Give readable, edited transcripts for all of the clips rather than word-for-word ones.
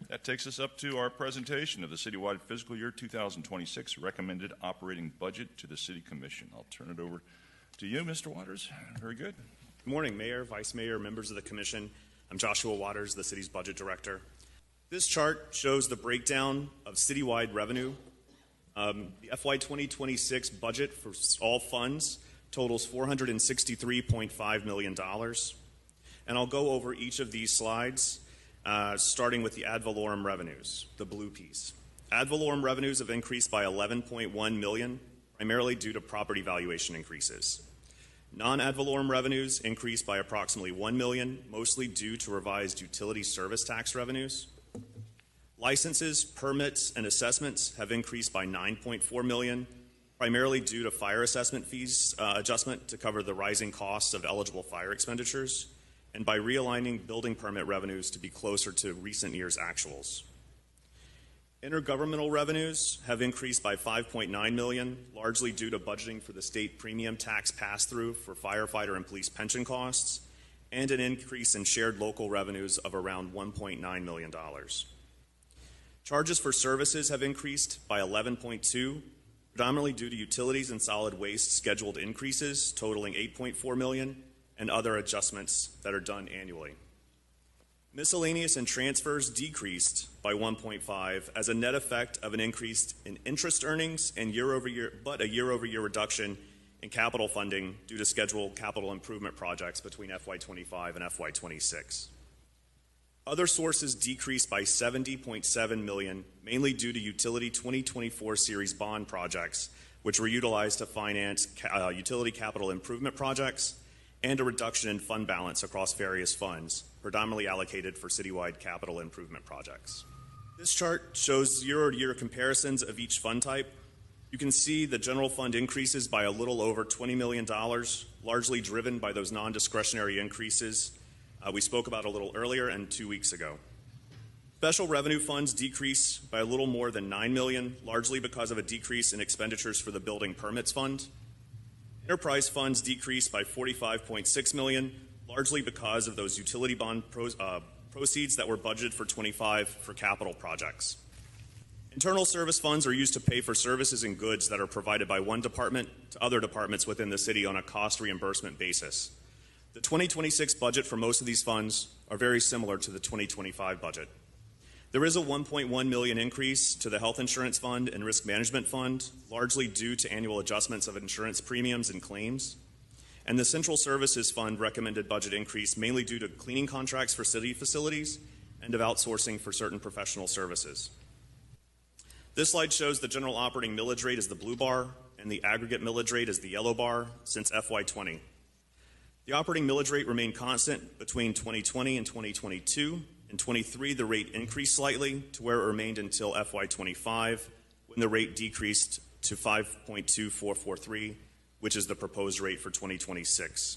That takes us up to our presentation of the citywide fiscal year 2026 recommended operating budget to the City Commission. I'll turn it over to you, Mr. Waters. Very good. Good morning, Mayor, Vice Mayor, members of the Commission. I'm Joshua Waters, the city's budget director. This chart shows the breakdown of citywide revenue. The FY 2026 budget for all funds totals $463.5 million. And I'll go over each of these slides, starting with the ad valorem revenues, the blue piece. Ad valorem revenues have increased by $11.1 million, primarily due to property valuation increases. Non-ad valorem revenues increased by approximately $1 million, mostly due to revised utility service tax revenues. Licenses, permits, and assessments have increased by $9.4 million, primarily due to fire assessment fees adjustment to cover the rising costs of eligible fire expenditures, and by realigning building permit revenues to be closer to recent years' actuals. Intergovernmental revenues have increased by $5.9 million, largely due to budgeting for the state premium tax pass-through for firefighter and police pension costs, and an increase in shared local revenues of around $1.9 million. Charges for services have increased by 11.2, predominantly due to utilities and solid waste scheduled increases totaling $8.4 million and other adjustments that are done annually. Miscellaneous and transfers decreased by 1.5 as a net effect of an increase in interest earnings and a year-over-year reduction in capital funding due to scheduled capital improvement projects between FY25 and FY26. Other sources decreased by $70.7 million, mainly due to utility 2024 series bond projects, which were utilized to finance utility capital improvement projects, and a reduction in fund balance across various funds, predominantly allocated for citywide capital improvement projects. This chart shows year-over-year comparisons of each fund type. You can see the general fund increases by a little over $20 million, largely driven by those non-discretionary increases we spoke about a little earlier and 2 weeks ago. Special revenue funds decrease by a little more than $9 million, largely because of a decrease in expenditures for the building permits fund. Enterprise funds decreased by $45.6 million, largely because of those utility bond proceeds that were budgeted for 25 for capital projects. Internal service funds are used to pay for services and goods that are provided by one department to other departments within the city on a cost reimbursement basis. The 2026 budget for most of these funds are very similar to the 2025 budget. There is a $1.1 million increase to the Health Insurance Fund and Risk Management Fund, largely due to annual adjustments of insurance premiums and claims. And the Central Services Fund recommended budget increase mainly due to cleaning contracts for city facilities and of outsourcing for certain professional services. This slide shows the general operating millage rate as the blue bar and the aggregate millage rate as the yellow bar since FY20. The operating millage rate remained constant between 2020 and 2022. In 23, the rate increased slightly to where it remained until FY25, when the rate decreased to 5.2443, which is the proposed rate for 2026.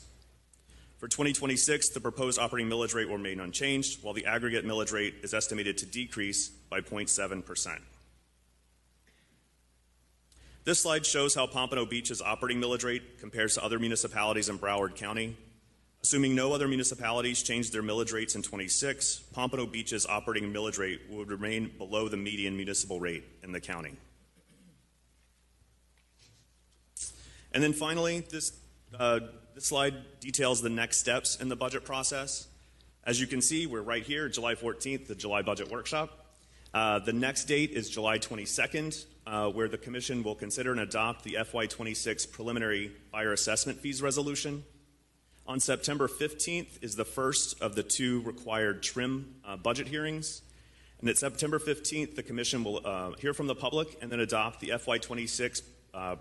For 2026, the proposed operating millage rate will remain unchanged, while the aggregate millage rate is estimated to decrease by 0.7%. This slide shows how Pompano Beach's operating millage rate compares to other municipalities in Broward County. Assuming no other municipalities change their millage rates in 26, Pompano Beach's operating millage rate would remain below the median municipal rate in the county. And then finally, this slide details the next steps in the budget process. As you can see, we're right here, July 14th, the July Budget Workshop. The next date is July 22nd, where the Commission will consider and adopt the FY26 preliminary fire assessment fees resolution. On September 15th is the first of the 2 required TRIM budget hearings. And at September 15th, the Commission will hear from the public and then adopt the FY26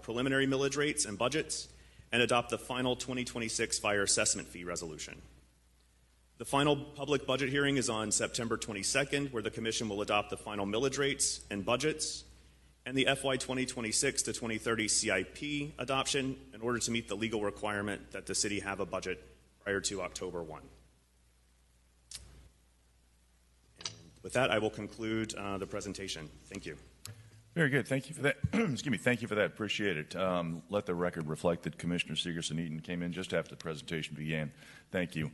preliminary millage rates and budgets and adopt the final 2026 fire assessment fee resolution. The final public budget hearing is on September 22nd, where the Commission will adopt the final millage rates and budgets and the FY 2026 to 2030 CIP adoption in order to meet the legal requirement that the city have a budget prior to October 1. And with that, I will conclude the presentation. Thank you. Very good. Thank you for that. Excuse me. Thank you for that. Appreciate it. Let the record reflect that Commissioner Segerson-Eaton came in just after the presentation began. Thank you.